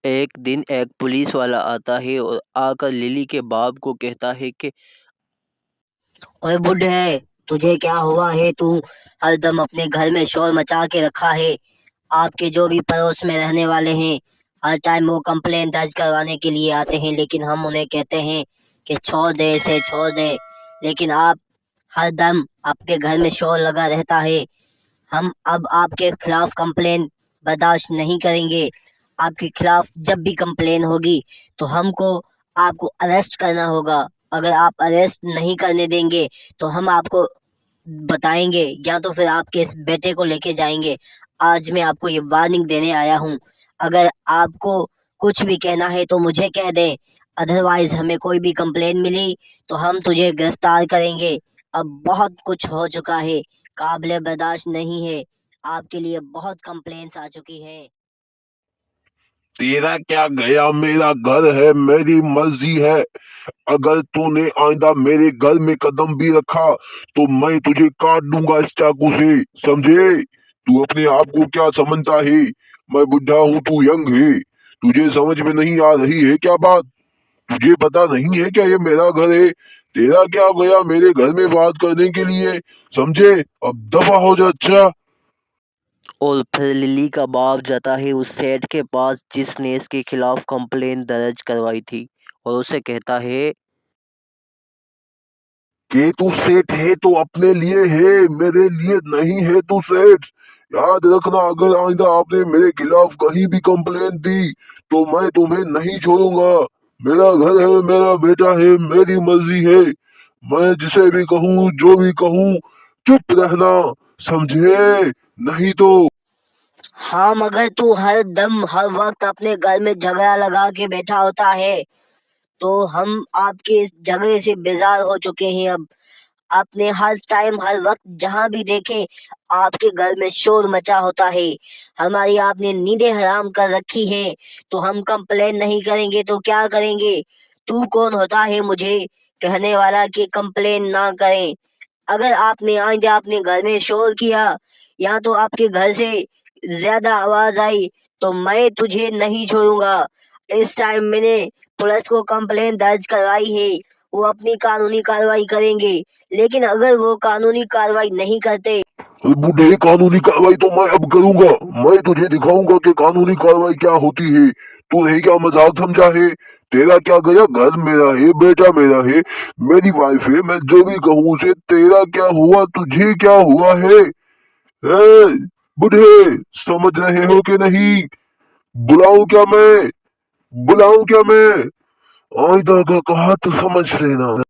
ایک دن ایک پولیس والا آتا ہے اور آ کر للی کے باپ کو کہتا ہے کہ اوے بڈھے، تجھے کیا ہوا ہے؟ تو ہر دم اپنے گھر میں شور مچا کے رکھا ہے۔ آپ کے جو بھی پڑوس میں رہنے والے ہیں ہر ٹائم وہ کمپلین درج کروانے کے لیے آتے ہیں، لیکن ہم انہیں کہتے ہیں کہ چھوڑ دے اسے، چھوڑ دے، لیکن آپ ہر دم آپ کے گھر میں شور لگا رہتا ہے۔ ہم اب آپ کے خلاف کمپلین برداشت نہیں کریں گے۔ آپ کے خلاف جب بھی کمپلین ہوگی تو ہم کو آپ کو اریسٹ کرنا ہوگا۔ اگر آپ اریسٹ نہیں کرنے دیں گے تو ہم آپ کو بتائیں گے، یا تو پھر آپ کے اس بیٹے کو لے کے جائیں گے۔ آج میں آپ کو یہ وارننگ دینے آیا ہوں، اگر آپ کو کچھ بھی کہنا ہے تو مجھے کہہ دیں، ادروائز ہمیں کوئی بھی کمپلین ملی تو ہم تجھے گرفتار کریں گے۔ اب بہت کچھ ہو چکا ہے، قابل برداشت نہیں ہے، آپ کے لیے بہت کمپلینس آ چکی ہے۔ تیرا کیا گیا، میرا گھر ہے، میری مرضی ہے۔ اگر تو نے آئندہ میرے گھر میں قدم بھی رکھا تو میں تجھے کاٹ دوں گا اس چاقو سے، سمجھے؟ تو اپنے آپ کو کیا سمجھتا ہے؟ میں بڈھا ہوں، تو ینگ ہے۔ تجھے سمجھ میں نہیں آ رہی ہے کیا بات؟ تجھے پتا نہیں ہے کیا یہ میرا گھر ہے؟ تیرا کیا گیا میرے گھر میں بات کرنے کے لیے؟ سمجھے؟ اب دفع ہو جا، اچھا؟ اور پھر للی کا باپ جاتا ہے اس سیٹ کے پاس جس نے اس کے خلاف کمپلین درج کروائی تھی، اور اسے کہتا ہے کہ تو سیٹ ہے تو اپنے لیے ہے، میرے لیے نہیں ہے تو سیٹ۔ یاد رکھنا، اگر آئندہ آپ نے میرے خلاف کہیں بھی کمپلین دی تو میں تمہیں نہیں چھوڑوں گا۔ میرا گھر ہے، میرا بیٹا ہے، میری مرضی ہے۔ میں جسے بھی کہوں، جو بھی کہوں، چپ رہنا، سمجھے؟ نہیں تو ہاں، مگر تو ہر دم ہر وقت اپنے گھر میں جھگڑا لگا کے بیٹھا ہوتا ہے، تو ہم آپ کے اس جھگڑے سے بیزار ہو چکے ہیں۔ اب آپ نے ہر ٹائم ہر وقت جہاں بھی دیکھے آپ کے گھر میں شور مچا ہوتا ہے، ہماری آپ نے نیندیں حرام کر رکھی ہے، تو ہم کمپلین نہیں کریں گے تو کیا کریں گے؟ تو کون ہوتا ہے مجھے کہنے والا کہ کمپلین نہ کریں؟ اگر آپ نے آئندہ اپنے گھر میں شور کیا یا تو آپ کے گھر سے زیادہ آواز آئی تو میں تجھے نہیں چھوڑوں گا۔ اس ٹائم میں نے پولیس کو کمپلین درج کروائی ہے، وہ اپنی قانونی کارروائی کریں گے، لیکن اگر وہ قانونی کارروائی نہیں کرتے بوڑھے، قانونی کارروائی تو میں اب کروں گا۔ میں تجھے دکھاؤں گا کہ قانونی کارروائی کیا ہوتی ہے۔ تو نے کیا مذاق سمجھا ہے؟ تیرا کیا گیا، گھر میرا ہے، بیٹا میرا ہے، میری وائف ہے، میں جو بھی کہوں اسے۔ تیرا کیا ہوا، تجھے کیا ہوا ہے؟ اے بوڑھے، سمجھ رہے ہو کہ نہیں؟ بلاؤں کیا میں؟ بلاؤں کیا میں؟ آئندہ کا کہا تو سمجھ لینا۔